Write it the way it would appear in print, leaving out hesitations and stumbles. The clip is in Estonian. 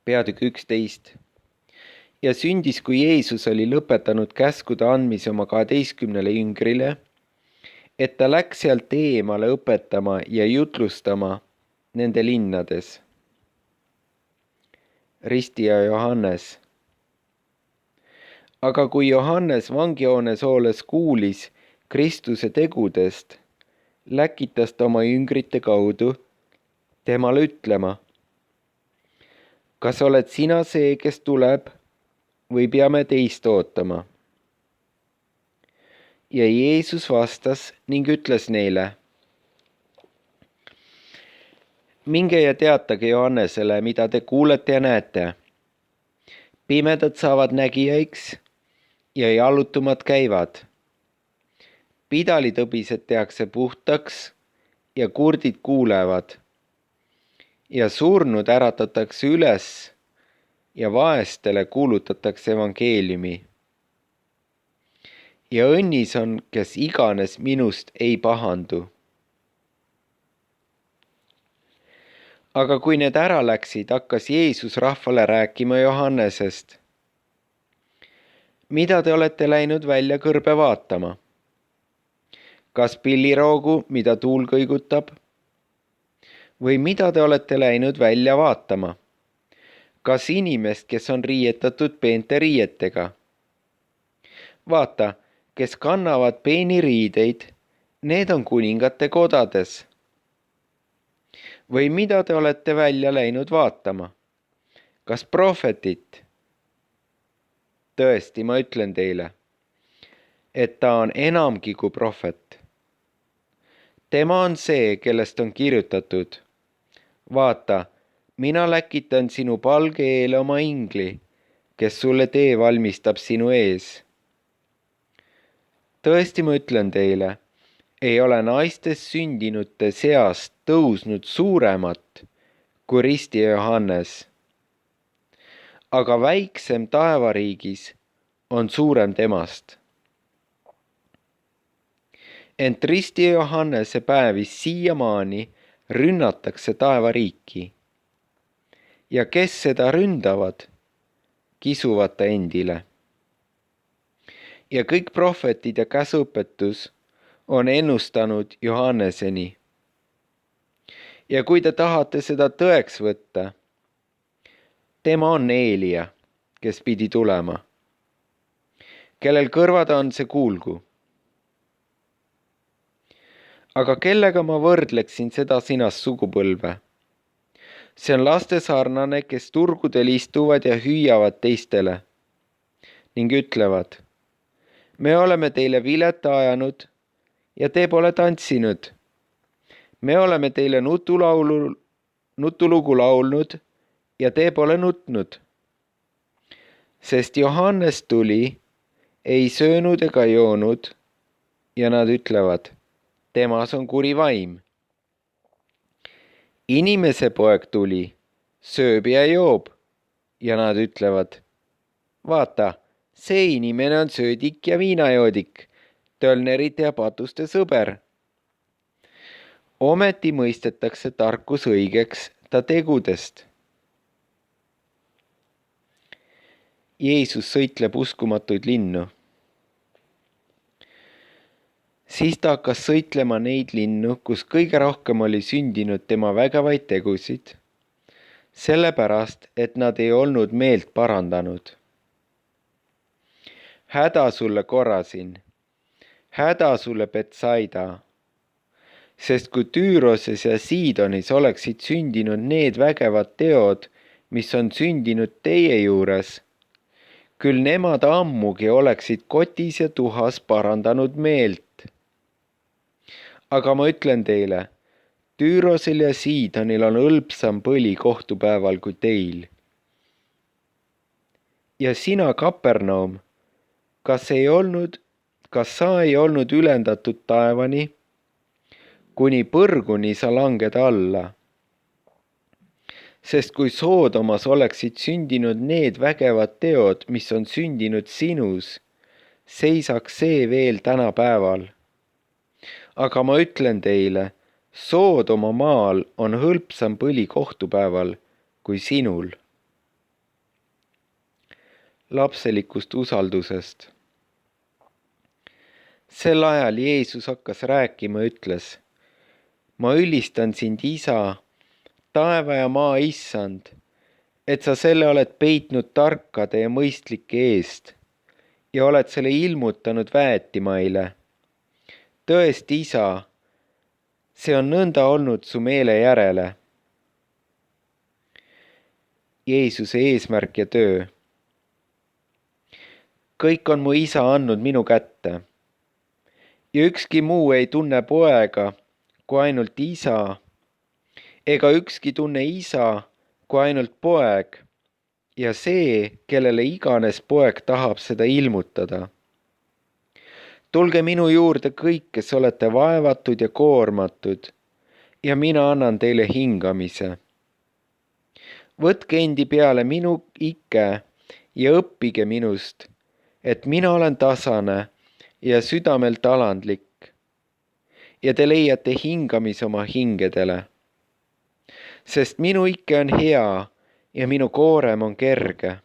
Peatükk 11. Ja sündis, kui Jeesus oli lõpetanud käskude andmise oma 12 jüngrile, et ta läks sealt eemale õpetama ja jutlustama nende linnades. Ristija Johannes. Aga kui Johannes vangihoones olles kuulis Kristuse tegudest, läkitas ta oma jüngrite kaudu temale ütlema: kas oled sina see, kes tuleb, või peame teist ootama? Ja Jeesus vastas ning ütles neile: minge ja teatage Johannesele, mida te kuulete ja näete. Pimedad saavad nägijaiks ja jalutumad käivad. Pidalitõbised tehakse puhtaks ja kurdid kuulevad. Ja surnud äratatakse üles ja vaestele kuulutatakse evangeeliumi. Ja õnnis on, kes iganes minust ei pahandu. Aga kui need ära läksid, hakkas Jeesus rahvale rääkima Johannesest. Mida te olete läinud välja kõrbe vaatama? Kas pilliroogu, mida tuul kõigutab? Või mida te olete läinud välja vaatama? Kas inimest, kes on riietatud peente riietega? Vaata, kes kannavad peeni riideid, need on kuningate kodades. Või mida te olete välja läinud vaatama? Kas prohvetit? Tõesti, ma ütlen teile, et ta on enamgi kui prohvet. Tema on see, kellest on kirjutatud: vaata, mina läkitan sinu palge eele oma ingli, kes sulle tee valmistab sinu ees. Tõesti, ma ütlen teile, ei ole naistest sündinute seast tõusnud suuremat kui ristija Johannes. Aga väiksem taevariigis on suurem temast. Ent ristija Johannese päevis siiamaani rünnatakse taevariiki. Ja kes seda ründavad, kisuvad ta endile. Ja kõik prohvetid ja käsuõpetus on ennustanud Johanneseni. Ja kui te tahate seda tõeks võtta, tema on Eelia, kes pidi tulema. Kellel kõrvad on, see kuulgu. Aga kellega ma võrdleksin seda sinast sugupõlve? See on laste sarnane, kes turgudel istuvad ja hüüavad teistele ning ütlevad: me oleme teile vileta ajanud ja te pole tantsinud. Me oleme teile nutulugu laulnud ja te pole nutnud. Sest Johannes tuli, ei söönud ega joonud, ja nad ütlevad: temas on kuri vaim. Inimese poeg tuli, sööb ja joob, ja nad ütlevad: vaata, see inimene on söödik ja viinajoodik, tölnerite ja patuste sõber. Ometi mõistetakse tarkus õigeks ta tegudest. Jeesus sõitleb uskumatuid linnu. Siis ta hakkas sõitlema neid linnu, kus kõige rohkem oli sündinud tema vägevaid tegusid, sellepärast, et nad ei olnud meelt parandanud. Häda sulle Korasin, häda sulle Betsaida, sest kui Tüüroses ja Siidonis oleksid sündinud need vägevad teod, mis on sündinud teie juures, küll nemad ammugi oleksid kotis ja tuhas parandanud meelt. Aga ma ütlen teile, Tüürosel ja Siidonil on hõlpsam põli kohtupäeval kui teil. Ja sina, Kapernaum, kas sa ei olnud ülendatud taevani, kuni põrguni sa langed alla? Sest kui Soodomas oleksid sündinud need vägevad teod, mis on sündinud sinus, seisaks see veel tänapäeval. Aga ma ütlen teile, Soodoma maal on hõlpsam põli kohtupäeval kui sinul. lapselikust usaldusest. Sel ajal Jeesus hakkas rääkima, ütles: ma ülistan sind, Isa, taeva ja maa issand, et sa selle oled peitnud tarkade ja mõistlike eest ja oled selle ilmutanud väetimaile. Tõesti, Isa, see on nõnda olnud su meele järele. Jeesuse eesmärk ja töö. Kõik on mu Isa andnud minu kätte ja ükski muu ei tunne poega kui ainult Isa, ega ükski tunne Isa kui ainult poeg ja see, kellele iganes poeg tahab seda ilmutada. Tulge minu juurde kõik, kes olete vaevatud ja koormatud, ja mina annan teile hingamise. Võtke endi peale minu ikke ja õppige minust, et mina olen tasane ja südamelt alandlik, ja te leiate hingamise oma hingedele. Sest minu ikke on hea ja minu koorem on kerge.